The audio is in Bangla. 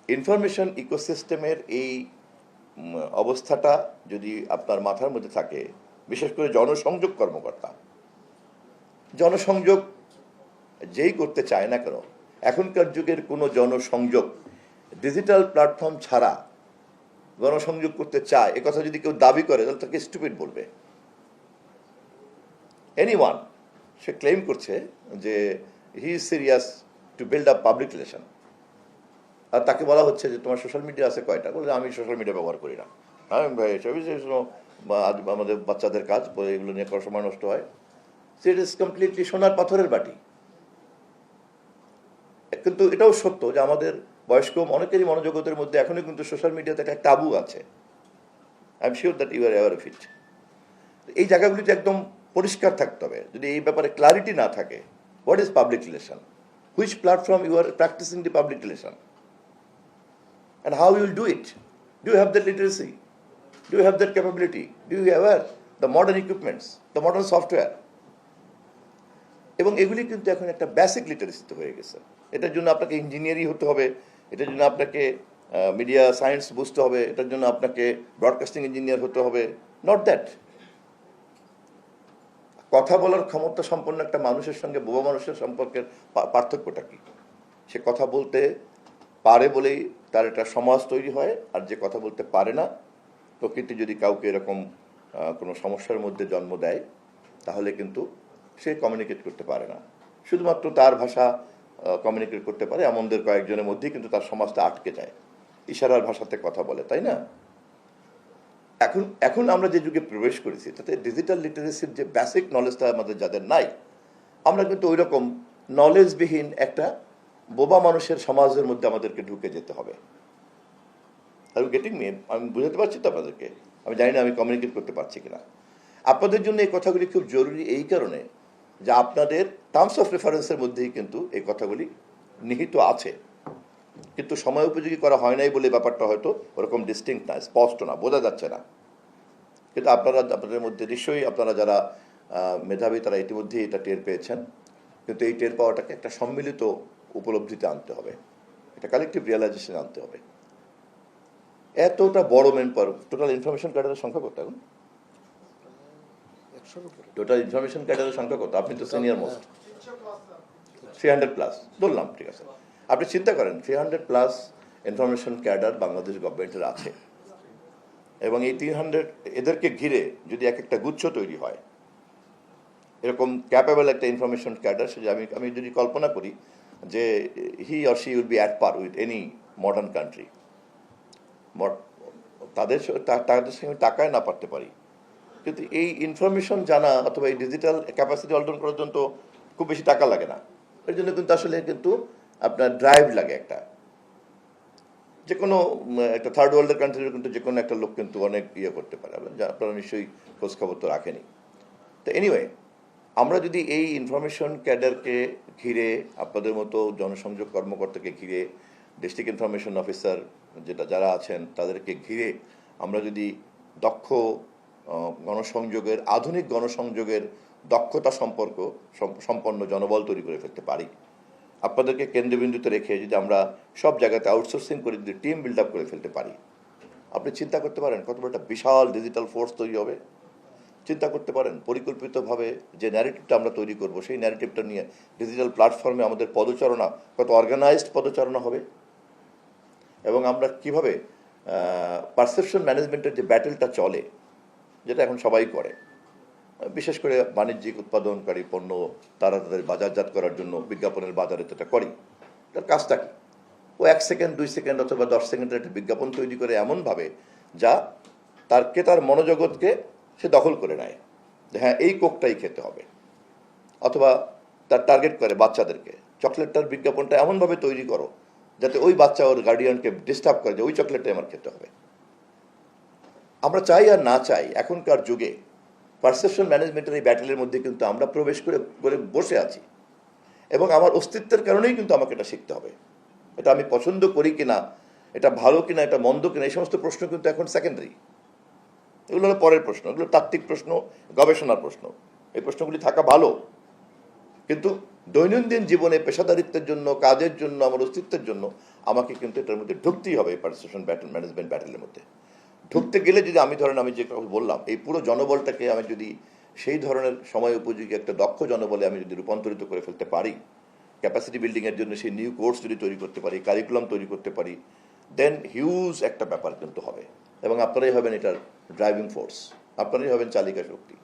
ইনফরমেশন ইকোসিস্টেমের এই অবস্থাটা যদি আপনার মাথার মধ্যে থাকে, বিশেষ করে জনসংযোগ কর্মকর্তা, জনসংযোগ যেই করতে চায় না কেন, এখনকার যুগের কোনো জনসংযোগ ডিজিটাল প্ল্যাটফর্ম ছাড়া গণসংযোগ করতে চায় এ কথা যদি কেউ দাবি করে তাহলে তাকে স্টুপিড বলবে। এনিওয়ান সে ক্লেম করছে যে he is serious to build up public relation, আর তাকে বলা হচ্ছে যে তোমার সোশ্যাল মিডিয়া আছে কয়টা, বলে আমি সোশ্যাল মিডিয়া ব্যবহার করি না। আমি ভাই আমাদের বাচ্চাদের কাজ, এগুলো নিয়ে করার সময় নষ্ট হয়। সো ইট ইজ কমপ্লিটলি সোনার পাথরের বাটি। কিন্তু এটাও সত্য যে আমাদের বয়স্ক অনেকেরই মনোজগতের মধ্যে এখনো কিন্তু সোশ্যাল মিডিয়াতে একটা টাবু আছে। I am sure that you are aware of it. এই জায়গাগুলিতে একদম পরিষ্কার থাকতে হবে। যদি এই ব্যাপারে ক্লারিটি না থাকে, what is public relation, which platform you are practising the public relation, and how you will do it. Do you have that literacy? Do you have that capability? Do you have the modern equipments, the modern software? এবং এগুলি কিন্তু এখন একটা বেসিক লিটারেসিতে হয়ে গেছে। এটার জন্য আপনাকে ইঞ্জিনিয়ারই হতে হবে, এটার জন্য আপনাকে মিডিয়া সায়েন্স বুঝতে হবে, এটার জন্য আপনাকে ব্রডকাস্টিং ইঞ্জিনিয়ার হতে হবে, নট দ্যাট। কথা বলার ক্ষমতা সম্পন্ন একটা মানুষের সঙ্গে বোবা মানুষের সম্পর্কের পার্থক্যটা কি? সে কথা বলতে পারে বলেই তার একটা সমাজ তৈরি হয়, আর যে কথা বলতে পারে না, প্রকৃতি যদি কাউকে এরকম কোনো সমস্যার মধ্যে জন্ম দেয় তাহলে কিন্তু সে কমিউনিকেট করতে পারে না, শুধুমাত্র তার ভাষা কমিউনিকেট করতে পারে এমনদের কয়েকজনের মধ্যেই কিন্তু তার সমাজটা আটকে যায়, ইশারার ভাষাতে কথা বলে, তাই না? এখন আমরা যে যুগে প্রবেশ করেছি তাতে ডিজিটাল লিটারেসির যে বেসিক নলেজটা আমাদের যাদের নাই, আমরা কিন্তু ওই রকম নলেজবিহীন একটা বোবা মানুষের সমাজের মধ্যে আমাদেরকে ঢুকে যেতে হবে। Are getting me? আমি বুঝাতে পারছি তো আপনাদেরকে? আমি জানি না আমি কমিউনিকেট করতে পারছি কিনা। আপনাদের জন্য এই কথাগুলি খুব জরুরি এই কারণে যে আপনাদের টার্মস অফ রেফারেন্সের মধ্যেই কিন্তু এই কথাগুলি নিহিত আছে, কিন্তু সময় উপযোগী করা হয় নাই বলে ব্যাপারটা হয়তো ওরকম ডিস্টিংক্ট না, স্পষ্ট না, বোঝা যাচ্ছে না। কিন্তু আপনাদের মধ্যে নিশ্চয়ই আপনারা যারা মেধাবী তারা ইতিমধ্যেই এটা টের পেয়েছেন, কিন্তু এই টের পাওয়াটাকে একটা সম্মিলিত উপলব্ধিতে আনতে হবে, এটা কালেকটিভ রিয়েলাইজেশন আনতে হবে। এতটা বড় ম্যান পাওয়ার, টোটাল ইনফরমেশন ক্যাডারের সংখ্যা কত এখন? টোটাল ইনফরমেশন ক্যাডারের সংখ্যা কত? আপনি তো সিনিয়র মোস্ট। 300+ বললাম, ঠিক আছে। আপনি চিন্তা করেন 300+ ইনফরমেশন ক্যাডার বাংলাদেশ গভর্নমেন্টের আছে, এবং এই 300 এদেরকে ঘিরে যদি এক একটা গুচ্ছ তৈরি হয়, এরকম ক্যাপেবল একটা ইনফরমেশন ক্যাডার, সে আমি যদি কল্পনা করি যে he or she will be at per with any modern country, তাদের সঙ্গে টাকায় না পারতে পারি, কিন্তু এই ইনফরমেশন জানা অথবা এই ডিজিটাল ক্যাপাসিটি অর্জন করার জন্য তো খুব বেশি টাকা লাগে না। এর জন্য কিন্তু আসলে কিন্তু আপনার ড্রাইভ লাগে একটা। যে কোনো একটা থার্ড ওয়ার্ল্ডের কান্ট্রির কিন্তু যে কোনো একটা লোক কিন্তু অনেক করতে পারে, আপনারা নিশ্চয়ই খোঁজখবর তো রাখেনি। তো এনিওয়ে, আমরা যদি এই ইনফরমেশন ক্যাডারকে ঘিরে, আপনাদের মতো জনসংযোগ কর্মকর্তাকে ঘিরে, ডিস্ট্রিক্ট ইনফরমেশন অফিসার যারা আছেন তাদেরকে ঘিরে আমরা যদি দক্ষ গণসংযোগের, আধুনিক গণসংযোগের দক্ষতা সম্পন্ন জনবল তৈরি করে ফেলতে পারি, আপনাদেরকে কেন্দ্রবিন্দুতে রেখে যদি আমরা সব জায়গাতে আউটসোর্সিং করে যদি টিম বিল্ড আপ করে ফেলতে পারি, আপনি চিন্তা করতে পারেন কত বড় একটা বিশাল ডিজিটাল ফোর্স তৈরি হবে। চিন্তা করতে পারেন পরিকল্পিতভাবে যে ন্যারেটিভটা আমরা তৈরি করব, সেই ন্যারেটিভটা নিয়ে ডিজিটাল প্ল্যাটফর্মে আমাদের পদচারণা কত অর্গানাইজড পদচারণা হবে, এবং আমরা কিভাবে পারসেপশন ম্যানেজমেন্টের যে ব্যাটেলটা চলে, যেটা এখন সবাই করে, বিশেষ করে বাণিজ্যিক উৎপাদনকারী পণ্য তারা তাদের বাজারজাত করার জন্য বিজ্ঞাপনের বাজারে যেটা করি, তার কাজটা কি? ও 1 সেকেন্ড 2 সেকেন্ড অথবা 10 সেকেন্ডের একটা বিজ্ঞাপন তৈরি করে এমনভাবে যা তার ক্রেতার মনোজগৎকে সে দখল করে নেয় যে হ্যাঁ এই কোকটাই খেতে হবে, অথবা তার টার্গেট করে বাচ্চাদেরকে, চকলেটটার বিজ্ঞাপনটা এমনভাবে তৈরি করো যাতে ওই বাচ্চা ওর গার্ডিয়ানকে ডিস্টার্ব করে যে ওই চকলেটটাই আমার খেতে হবে। আমরা চাই আর না চাই এখনকার যুগে পারসেপশন ম্যানেজমেন্টের এই ব্যাটেলের মধ্যে কিন্তু আমরা প্রবেশ করে বসে আছি, এবং আমার অস্তিত্বের কারণেই কিন্তু আমাকে এটা শিখতে হবে। এটা আমি পছন্দ করি কিনা, এটা ভালো কিনা, এটা মন্দ কিনা, এই সমস্ত প্রশ্ন কিন্তু এখন সেকেন্ডারি। এগুলো হলো পরের প্রশ্ন, এগুলো তাত্ত্বিক প্রশ্ন, গবেষণার প্রশ্ন। এই প্রশ্নগুলি থাকা ভালো, কিন্তু দৈনন্দিন জীবনে পেশাদারিত্বের জন্য, কাজের জন্য, আমার অস্তিত্বের জন্য আমাকে কিন্তু এটার মধ্যে ঢুকতেই হবে, এই পার্টিসিপেশন ব্যাটেল ম্যানেজমেন্ট ব্যাটেলের মধ্যে। ঢুকতে গেলে যদি আমি ধরেন আমি যে কথা বললাম, এই পুরো জনবলটাকে আমি যদি সেই ধরনের সময় উপযোগী একটা দক্ষ জনবলে আমি যদি রূপান্তরিত করে ফেলতে পারি, ক্যাপাসিটি বিল্ডিংয়ের জন্য সেই নিউ কোর্স যদি তৈরি করতে পারি, কারিকুলাম তৈরি করতে পারি, দেন হিউজ একটা ব্যাপার কিন্তু হবে, এবং আপনারাই হবেন এটার ড্রাইভিং ফোর্স, আপনারাই হবেন চালিকা শক্তি।